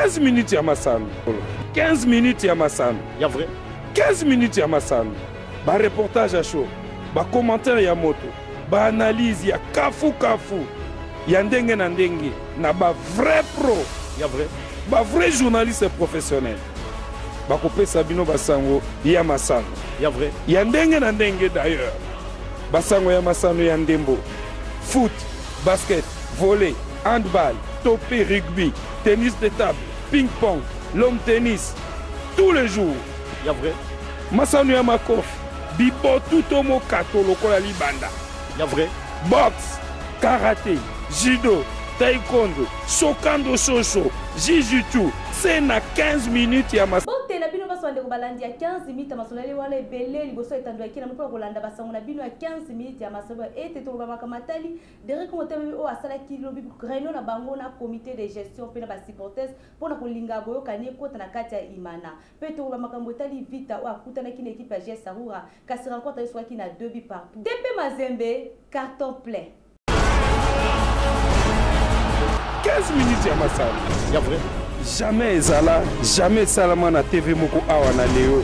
15 minutes ya masano 15 minutes ya masano ya vrai 15 minutes ya masano ba reportage à chaud ba commentaire ya moto ba analyse ya kafu ya ndenge na ndenge na ba vrai pro ya vrai ba vrai journaliste professionnel ba kopesa bino basango ya masano ya vrai ya ndenge na ndenge d'ailleurs basango ya masano ya ndembo foot basket volley handball topé rugby tennis de table ping pong long tennis tous les jours ya vrai masano ya makofi bibotu to mokato lokola libanda ya vrai boxe karaté judo taekwondo shokando shosho jujutsu c'est na 15 minutes ya masano bote na bino baso ande kobalandi ya 15 minutes masolali wala ebele liboso etando akina mpo kolanda basango na bino ya 15 minutes ya masolo ete to bamaka matali Derek Motemi o asala kilobi réunion na bango na comité de gestion pe na ba supporters pona kolinga boyo kanie kota na kati ya Imana pe to bamaka mbotali vita o akuta na kina équipe ya GS Sarura kasi rencontre soit qui na 2 buts partout TP Mazembe carton plein 15 minutes ya masano ya vrai jamais ezala jamais salama na TV moko awa na leo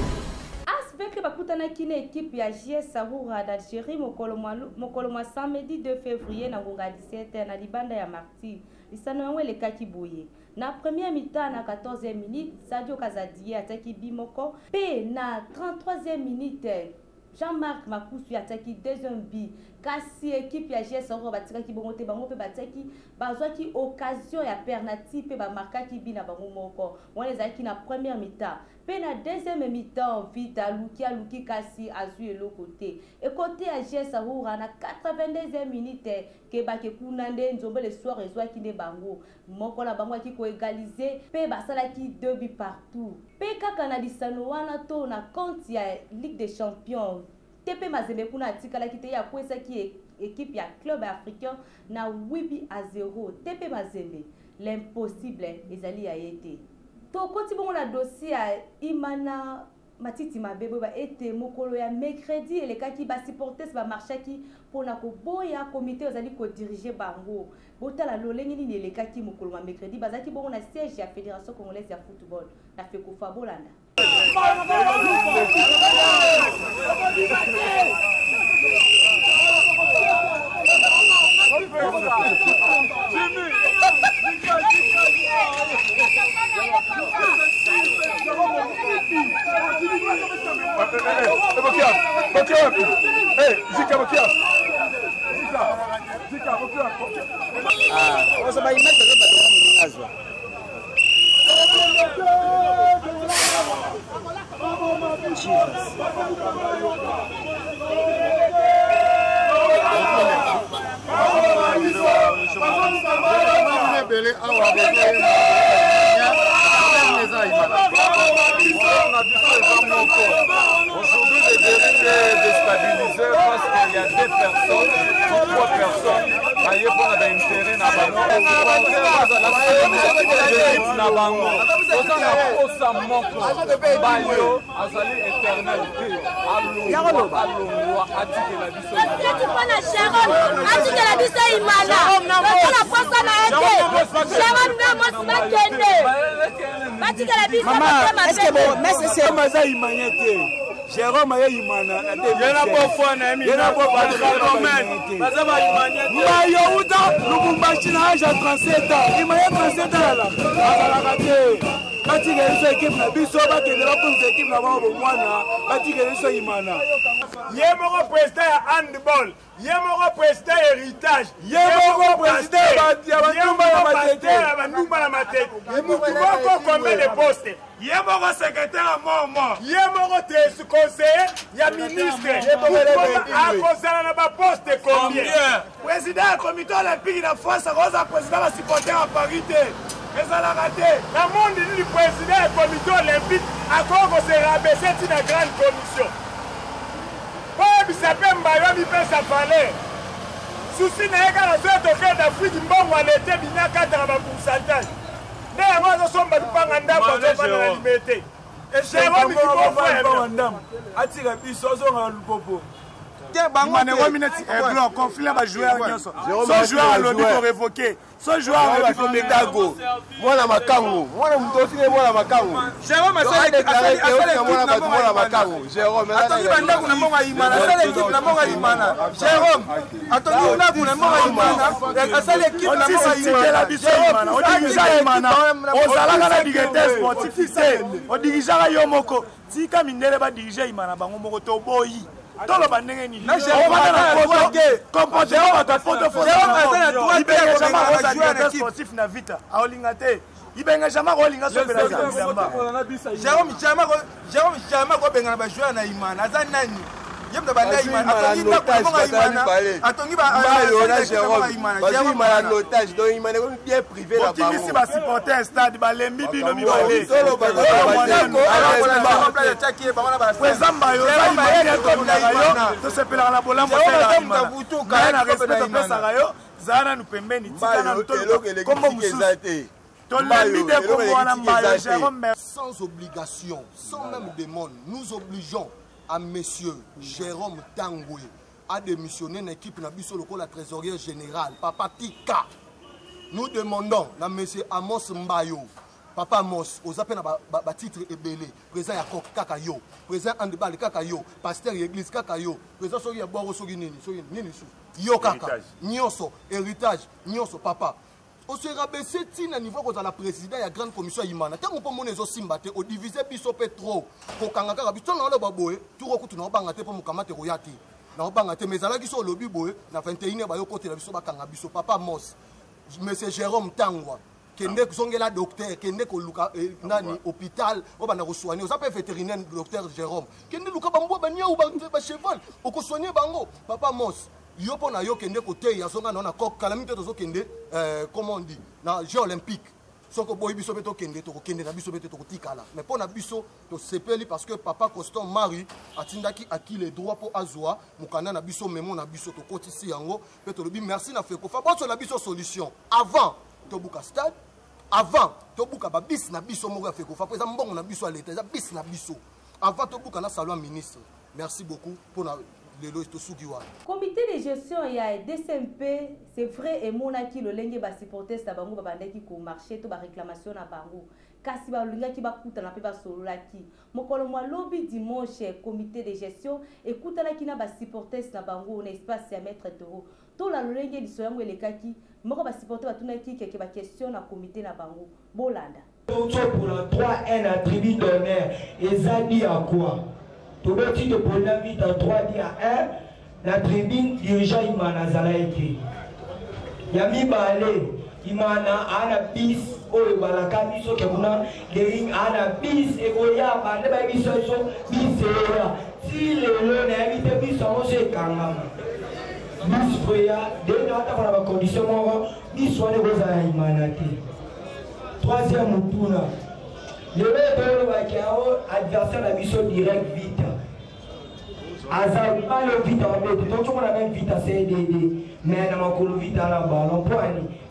Asbek bakutana kina équipe ya GS Sarura d'Algérie mokolo mwa samedi 2 février na ngonga 17 na libanda ya Martyr lisano yango elekaki boye na première mi-temps na 14e minute Sadio Kazadi ataki bimoko pe na 33e minute Jean-Marc Makusu ataki deuxième but kasi équipe ya GS Sarura batikaki bongo te bango pe bataki bazwaki occasion ya penalty pe ba markaki bi na bango moko wana ezaki na première mi-temps pe na deuxième mi-temps vita luki kasi azui eloko te et côté ya GS Sarura na 82e minute ke bake kuna nde nzombe le soir ezwaki nde bango moko na bango aki ko égaliser pe basalaki 2 buts partout pe kaka na lisano wana to na compte ya Ligue des Champions TP Mazembe kuna atikala kite ya kwesa ki équipe ya club africain na 8-0 TP Mazembe l'impossible ezali ya yete to koti bongo na dossier ya Imana Matiti Mabebo ba ete mokolo ya mercredi elekaki ba supporters ba marchaki pona ko boya comité ozali ko diriger bango botala lolengi nini elekaki mokolo ya mercredi bazaki bongo na siège ya Fédération Congolaise ya Football na Fekofa Bolanda Aujourd'hui, le dérive est déstabilisé parce qu'il y a 2 personnes ou 3 personnes qui ont intérêt à Bango. Jérôme a Imana. Yemoko président ya handball, Yemoko président héritage, Yemoko président ya matete, Yemoko combien de postes, Yemoko secrétaire à mort, Yemoko conseiller, ya ministre, Akozala na ba poste combien, président ya comité olympique na France, Rosa président va supporter à parité. La monde du président du comité olympique a encore se rabaisser une grande commission. Pour s'appeler Mbayo, il peut s'affaler. Souci n'est qu'à la zone d'Afrique, il m'a dit que l'été, il n'y a qu'à faire un pourcentage. Mais moi, je suis pas en train de la liberté. Et Jérôme, il faut faire. Imanero minute blanc conflit ba joueur nyonso. So joueur lobi ko révoquer. So joueur lobi ko metago. Mwana makangu. Mwana mtofile mwana makangu. Jérôme asali mwana makangu. Jérôme atongi bandaku na monga imana. Asali équipe na monga imana. Jérôme atongi ndaku na monga imana. Asali équipe na monga imana. Jérôme o dirige imana. Ozalaka na directeur sportif c'est. O dirige yo moko. Tika mindele ba dirige imana bango moko to boyi. Tolo bandenge ni. Na Jérôme na comportement ba photo photo. Jérôme sportif na vita. Aolinga te. Ibenga jama ko linga so bela zamba. Jérôme jama ko benga ba joueur na imana. Aza nani? Yemba banda imana. Atongi ba ko imana. Atongi ba na Jérôme. Vas-y imana notage donc imana ko bien privé là bas. Ici ba supporter stade ba lembi bino mi balé. Solo ba Zamba yo imana ko na yo. To se pela na bolambo tela imana. Na respect pesa rayo. Zana nous pembeni tika na tolo. Kombo musu. Sans obligation, sans même demande, nous obligeons à monsieur Jérôme Tangoué à démissionner une équipe de la trésorière générale, Papa Tika. Nous demandons à monsieur Amos Mbayo, Papa Amos, aux appels à titre ébélé, président Yakok Kakayo, président Andebal Kakayo, pasteur Église Kakayo, président Sogi Aboro Sogi Nini, Yo Kaka, Nyonso, héritage, Nyonso, papa. On se rabaisse à niveau quand la président de la grande commission Imana. Tant qu'on peut monnaie aussi mbaté, on divise biso pétro. Pour kangaka rabisto na le baboé, tout recoute na bangate pour mukamate royati. Na bangate mais ala qui so lobby boé, na 21e ba yo côté la biso ba kanga biso papa Mos. Monsieur Jérôme Tangwa. Kende zongela docteur, kende ko luka nani hôpital, o bana ko soigner, o appelle vétérinaire docteur Jérôme. Kende luka bambo ba nia ou ba cheval, o ko soigner bango papa Mos. Yo pona yo kende côté ya songa na kok calamité to kende comment on dit na jeux olympique soko boy biso beto kende to kende na biso beto to tikala mais pona biso to sepeli parce que papa Constant Marie atindaki acquis les droits pour azwa mukana na biso memo na biso to kotisi yango beto lobi merci na feko fa boso na biso solution avant to buka stade avant to buka ba bis na biso mo feko fa présent mbongo na biso à l'état za bis na biso avant to buka na salon ministre merci beaucoup pour na comité de gestion il y a DCMP c'est vrai et mon aki le lenge ba supporter sa bango ba bandeki ko marché to ba réclamation na bango kasi ba linga ki ba kuta na pe ba solola ki mokolo mwa lobby dimanche comité de gestion écoute la ki na ba supporter na bango na espace ya maître toro to la lenge di soyango ele kaki moko ba supporter ba tuna ki ke ba question na comité na bango bolanda pour la 3-1 attribut d'honneur ezali à quoi tout le titre pour la vie dans 3 10 à 1, la tribune dirigeant Imana Zalaïti. Yami Balé, Imana, Ana Bis, Oyo Balaka, Biso Kabuna, Gering, Ana Bis, Egoya, Bande Biso, Bisera. Si le lot n'a évité Biso, c'est Kangam. Bis Foya, dès notre pour la condition, Biso ne vous a Imanati. Troisième Mutuna. Le maître adversaire la mission direct vite. Azar pas le vite en fait. Donc on a même vite à CDD. Mais on a encore vite à la balle. On prend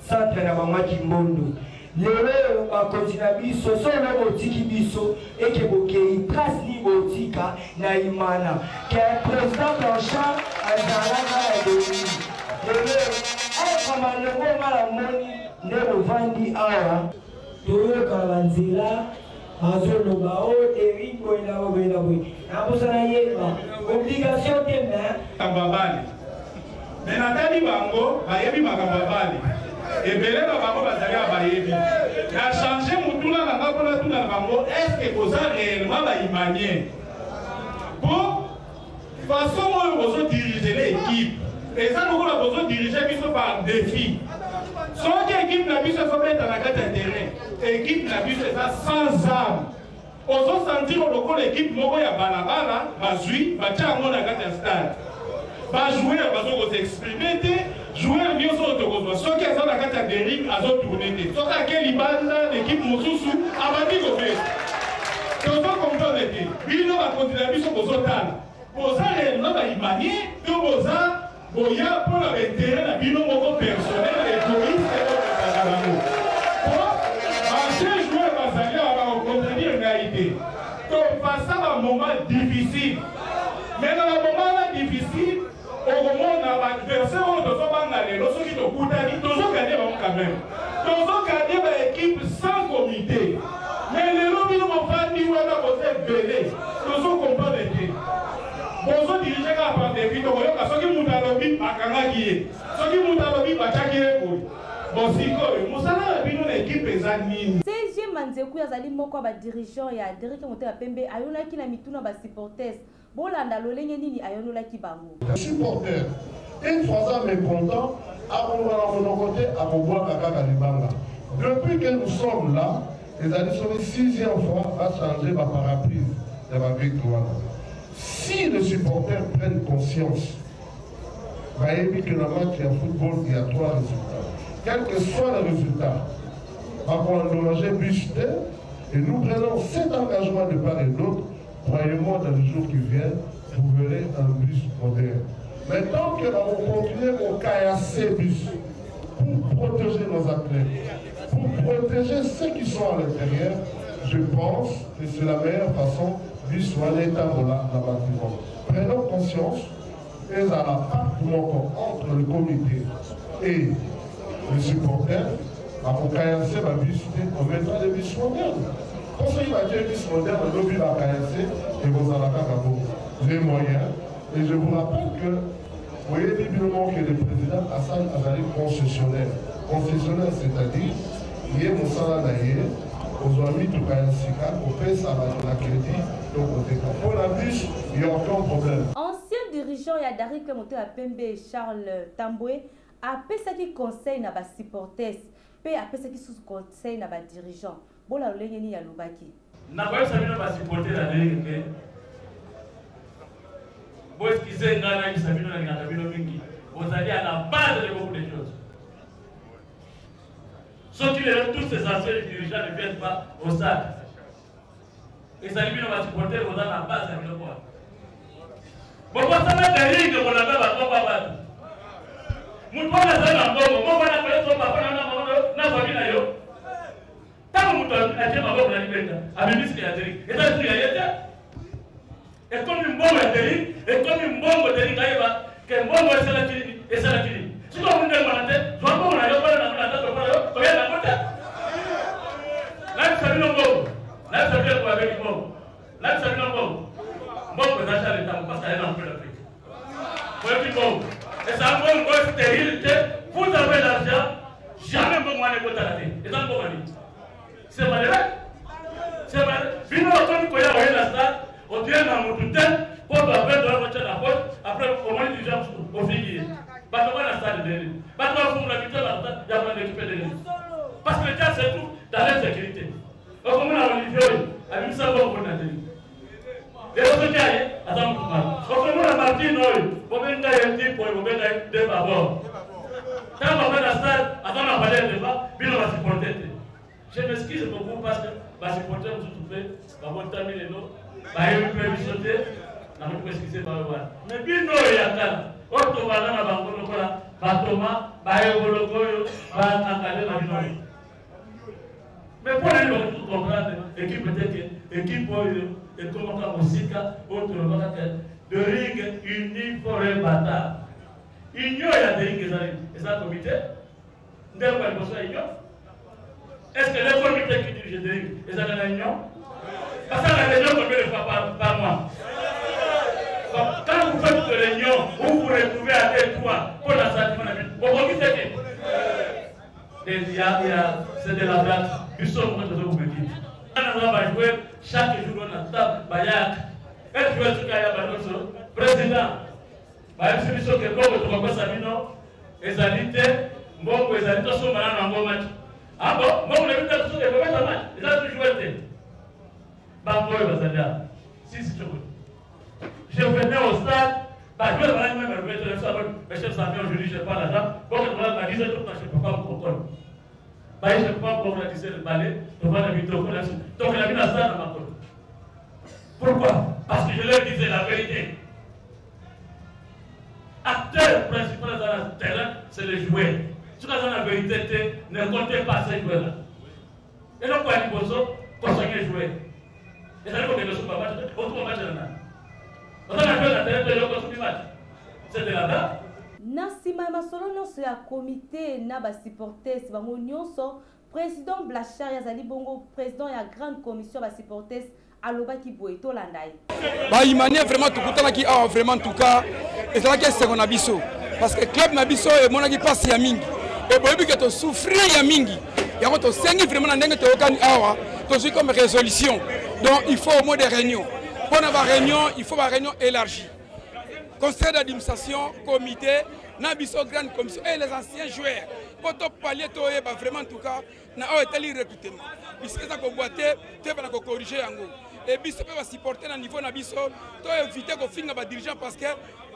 centre na mama Kimbondo. Le maître va continuer à biso. Son nom otiki biso et que boké trace ni botika na Imana. Que président Blanchard Azara na demi. Le maître comme le mot malamoni ne le vandi awa. Toyo Kalanzila. Azolo bao Eric Boina Boina Boina. Abusana yeba obligation de main Kambabali. Mais Nathalie Bango bayebi makambabali. Ebele na bango bazali bayebi. Na changer mutula na ngakona tuna bango est-ce que koza réellement ba imanien. Bon façon moi bozo diriger l'équipe. Et ça nous on bozo diriger biso par défi. Soit équipe n'a biso faut mettre dans la carte terrain. Équipe n'a biso ça sans âme. Ozo sentir que l'équipe moko ya balabala bazui bacha ngo na carte stade. Ba jouer bazo s'exprimer te jouer mieux sur to soit que ça la carte Derrick azo tourner te. Soit que quelle banda l'équipe mosusu abandi ko be. Toto comprendre te. Bino ba continuer biso bozo tala. Boza réellement ba imanier to boza boya pour la terrain na bino moko personnel égoïste et bagaramo. Marcher jouer bazali à contredire réalité. Donc face à un moment difficile. Mais dans le moment difficile, Boutani, tous ont gagné quand même. Tous ont gagné une équipe sans comité. Mais les lobbies n'ont pas dit où elle a voté belé. Tous ont compris. Tous ont dirigé à prendre des vidéos. Ceux qui montent à lobby, à Kangagié. Ceux qui montent à lobby, à Tchakiré. Bon, si quoi, Moussala a vu une équipe examinée. CG Manzekou yazali moko ba dirigeant ya Derrick Moté Pembe ayonaki na mituna ba supporters. Bolanda lolenge nini ayonolaki bango. Les supporters, une fois mécontent, à mon côté, à mon bois Kaka Libanga. Depuis que nous sommes là, les années sont 6e fois à changer ma parapluie de ma victoire. Si les supporters prennent conscience, voyez que dans le match de football, il y a 3 résultats. Quel que soit le résultat, on va endommager bus et nous prenons cet engagement de part et d'autre. Croyez-moi, dans les jours qui viennent, vous verrez un bus moderne. Mais tant que nous allons continuer au KAC bus pour protéger nos athlètes, pour protéger ceux qui sont à l'intérieur, je pense que c'est la meilleure façon de soit l'état de la bâtiment. Prenons conscience et à la part entre le comité et les supporters, à mon KAC va visiter, on mettra des bus modernes. Quand il va dire bus moderne, on lobby la KAC et vous en avez les moyens. Et je vous rappelle que vous voyez évidemment que le président Hassan Azali concessionnaire. Concessionnaire, c'est-à-dire, il y a mon salaire d'ailleurs, aux amis tout Kayansika, on fait ça à la crédit, donc on fait pour la bus, il n'y a aucun problème. Ancien dirigeant ya Derrick Moté Pembe Charles Tamboué a pesaki conseil na ba supporters, pe a pesaki sous conseil na ba dirigeant. Bola lolenge ni ya lobaki. Na ba sabino ba supporter la Derrick. Vous excusez, vous allez à la base de beaucoup de choses. Sauf que tous ces anciens dirigeants ne viennent pas au stade. Et ça lui va supporter, vous allez à la base de quoi. Bon, ça va être des rigues, on a même à quoi battre. Nous ne pouvons pas faire un bon, on va appeler son papa, on a famille. Tant que nous avons dit que la liberté, à ministre et à Derrick. Et ça, c'est la réalité. Et comme une bombe est terrible, et comme une bombe est terrible, qu'une bombe est la télé, et c'est la télé. Si vous avez une tête, je vois pas on a eu la tête, on a eu la tête. Là, vous savez, bombe. Là, vous savez, quoi avec une bombe. Là, vous savez, bombe. Bombe, vous achetez l'état, parce qu'elle est dans l'Afrique. Vous avez une bombe. Et ça, bombe, c'est terrible, vous avez l'argent, jamais bombe, on a eu la tête. Et ça, bombe, c'est malheureux. C'est malheureux. Vino, comme il y a la stade, on tient dans mon tout pour faire de la voiture à la porte, après au moins du genre au figuier. Parce que la salle de l'île. Parce que pour la culture, il y a pas d'équipe de l'île. Parce que le cas, c'est tout dans l'insécurité. Donc, comme on a Olivier, avec ça, on va l'île. Et l'autre cas, attends, comme on a Martin, on va faire un type pour deux babord. Quand on va faire la salle, attends, on va aller devant, puis on va se porter. Je m'excuse beaucoup parce que va se porter, on se trouve, va monter les noms. Mais bien non, il y a un autre balance à Bangola, Batoma, Bayogologoyo, Banakale, mais pour les gens qui comprennent, équipe peut-être, équipe et comment on s'y autre de ring unis pour un bâtard. Il y a des rings et ça comité. Est-ce que les comités qui dirigent des rings et ça dans la union? Parce que la réunion combien de fois par mois. Quand vous faites une réunion, vous vous retrouvez à 2-3 pour la sentiment de vie. Vous voyez ce que c'est de la blague. Du son, vous me dites. On va jouer chaque jour dans la table. Elle joue ce qu'il y a le président. Je suis sûr que vous avez Sabino, Ezalite, Mbongo, Ezalite, sont malades en bon match. Ah bon, moi, vous avez vu que vous avez un match. Ils ont toujours été. Si, je venais au stade, je vais même remettre le salon, mes chefs s'en viennent aujourd'hui, je n'ai pas l'argent. Bon, je vais dire, je ne peux pas vous comprendre. Je ne peux pas vous organiser le balai, je vais l'inviter au collège. Donc, il a mis la salle dans ma côte. Pourquoi? Parce que je leur disais la vérité. Acteur principal dans le terrain, c'est le joueur. Si vous avez la vérité, ne comptez pas ces joueurs-là. Et donc, quoi, il faut consacrer les joueurs. Et ça veut dire que le match, on trouve un match là. On a fait la télé de l'autre match. C'est de là-bas. na nsima ya masolo nyonso ya komite na basupporters bango nyonso président Blachar azali bongo président ya grande commission basupporters alobaki boye tolanda ye baimanie vraiment tokutanaki awa vraiment en tout cas ezalaki esengo na biso parce que club na biso emonaki mpasi ya mingi eboyebi ke tosouffrir ya mingi yango tosengi vraiment na ndenge toyokani awa tozwi comme résolution donc il faut au moins des réunions pour na baréunion il faut baréunion élargie conseil d'administration comité na biso grande commission et les anciens joueurs pour to pallier toyeba vraiment en tout cas na oyo etali recrutement biso eza koboite toyeba na corriger yango et biso pe basupporter na niveau na biso to éviter kofinga badirigeant parce que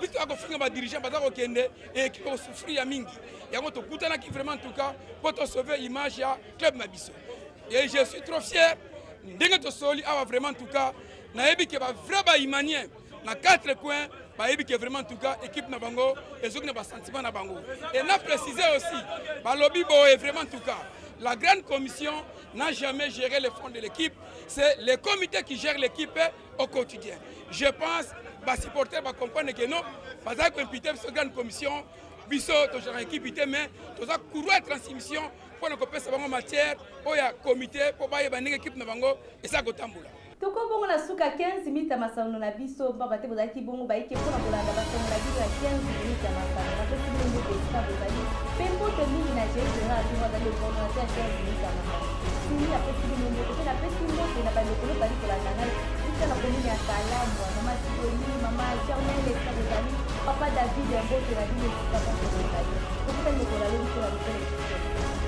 biso akofinga badirigeant baza kokende et équipe kosouffrir ya mingi yango tokutanaki vraiment en tout cas pour to sauver image ya club na biso et je suis trop fier ndenge tosoli awa vraiment en tout cas nayebi ke ba vrai baimanier na 4 coins bayebi ke vraiment en tout cas équipe na bango ezoki na basentiment na bango et na préciser aussi balobi boye vraiment en tout cas la grande commission n'a jamais géré les fonds de l'équipe. C'est le comité qui gère l'équipe au quotidien. Je pense que les supporters vont comprendre que non, parce que cette grande commission, biso to gère l'équipe, mais to za courir transmission pour ne pas faire matière au comité pour bailler une équipe na bango et ça go tambula. Toko bongo na suka 15 minutes masano na biso baba te bozaki bongo baike pona kolanda basano na biso 15 minutes masano na pesi bongo pesa bozali pembo te mingi na jeje na timo za le bongo na 15 minutes masano sini ya pesi bongo te na pesi bongo na ba lokolo bali kolanda na isa na komini ya salamu mama Tiboni mama Charmel esa bozali papa David ya bote na dine papa bozali tokuta ni kolalo ni kolalo